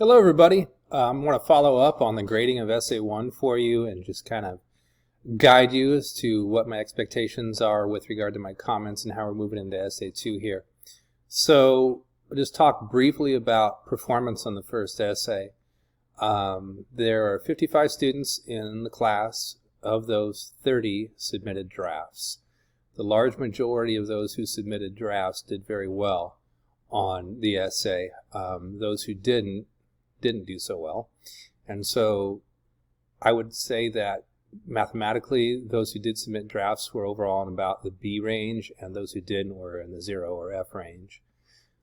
Hello everybody. I want to follow up on the grading of Essay 1 for you and just kind of guide you as to what my expectations are with regard to my comments and how we're moving into Essay 2 here. So I'll just talk briefly about performance on the first essay. There are 55 students in the class. Of those, 30 submitted drafts. The large majority of those who submitted drafts did very well on the essay. Those who didn't do so well. And so I would say that mathematically those who did submit drafts were overall in about the B range, and those who didn't were in the 0 or F range.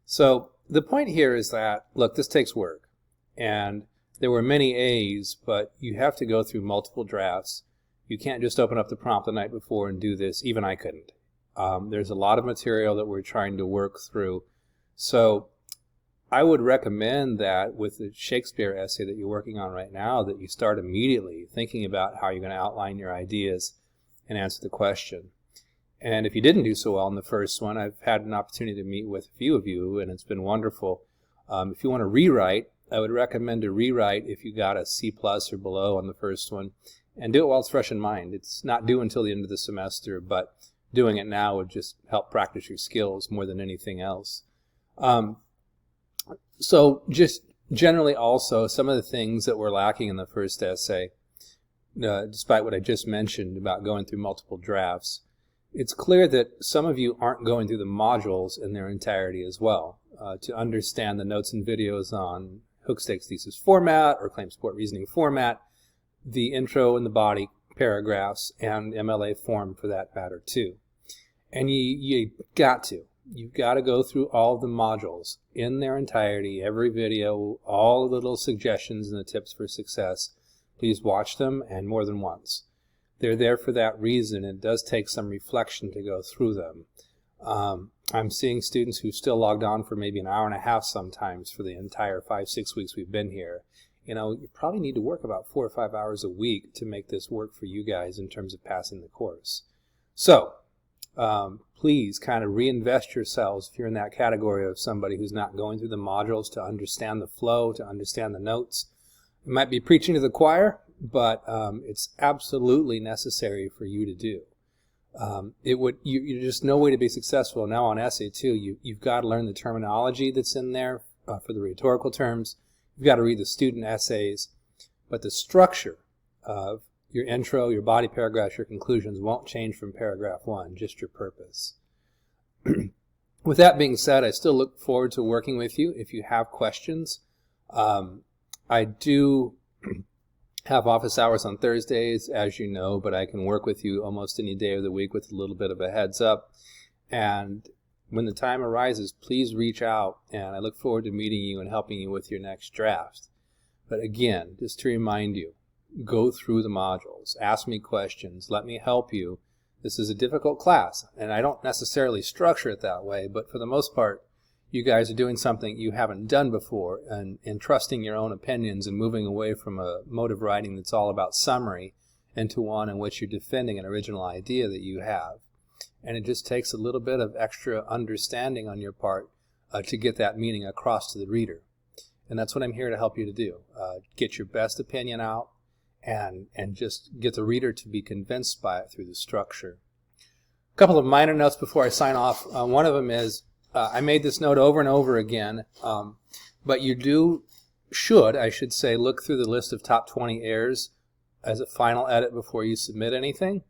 So the point here is that, look, this takes work. And there were many A's, but you have to go through multiple drafts. You can't just open up the prompt the night before and do this. Even I couldn't. There's a lot of material that we're trying to work through. So I would recommend that with the Shakespeare essay that you're working on right now, that you start immediately thinking about how you're going to outline your ideas and answer the question. And if you didn't do so well in the first one, I've had an opportunity to meet with a few of you, and it's been wonderful. If you want to rewrite, I would recommend to rewrite if you got a C+ or below on the first one, and do it while it's fresh in mind. It's not due until the end of the semester, but doing it now would just help practice your skills more than anything else. So just generally also, some of the things that were lacking in the first essay, despite what I just mentioned about going through multiple drafts, it's clear that some of you aren't going through the modules in their entirety as well. To understand the notes and videos on Hook Stakes thesis format or claim support reasoning format, the intro and the body paragraphs, and MLA form for that matter too. And you've got to go through all of the modules in their entirety, every video, all the little suggestions and the tips for success. Please watch them, and more than once. They're there for that reason. It does take some reflection to go through them. I'm seeing students who still logged on for maybe an hour and a half sometimes for the entire 5-6 weeks we've been here. You know, you probably need to work about 4 or 5 hours a week to make this work for you guys in terms of passing the course. So, please kind of reinvest yourselves if you're in that category of somebody who's not going through the modules to understand the flow, to understand the notes. It might be preaching to the choir, but it's absolutely necessary for you to do. There's just no way to be successful. Now on Essay 2, you've got to learn the terminology that's in there for the rhetorical terms. You've got to read the student essays, but the structure of your intro, your body paragraphs, your conclusions won't change from paragraph 1, just your purpose. With that being said, I still look forward to working with you if you have questions. I do have office hours on Thursdays, as you know, but I can work with you almost any day of the week with a little bit of a heads up. And when the time arises, please reach out, and I look forward to meeting you and helping you with your next draft. But again, just to remind you, go through the modules, ask me questions, let me help you. This is a difficult class, and I don't necessarily structure it that way, but for the most part, you guys are doing something you haven't done before, and trusting your own opinions and moving away from a mode of writing that's all about summary into one in which you're defending an original idea that you have. And it just takes a little bit of extra understanding on your part to get that meaning across to the reader. And that's what I'm here to help you to do. Get your best opinion out and just get the reader to be convinced by it through the structure. A couple of minor notes before I sign off. One of them is, I made this note over and over again, but you should say, look through the list of top 20 errors as a final edit before you submit anything.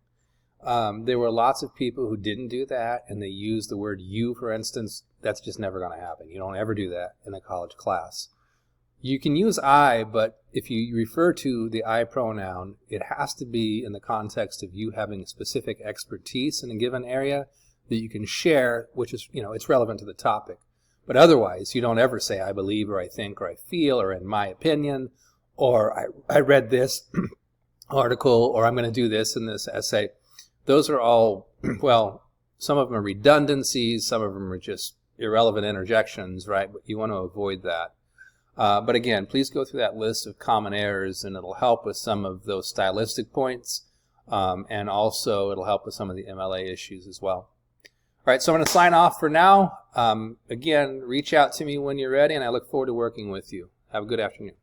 There were lots of people who didn't do that, and they used the word you, for instance. That's just never going to happen. You don't ever do that in a college class. You can use I, but if you refer to the I pronoun, it has to be in the context of you having specific expertise in a given area that you can share, which is, it's relevant to the topic. But otherwise, you don't ever say I believe, or I think, or I feel, or in my opinion, or I read this article, or I'm going to do this in this essay. Those are all, well, some of them are redundancies, some of them are just irrelevant interjections, right? But you want to avoid that. But again, please go through that list of common errors, and it'll help with some of those stylistic points, and also it'll help with some of the MLA issues as well. All right, so I'm going to sign off for now. Again, reach out to me when you're ready, and I look forward to working with you. Have a good afternoon.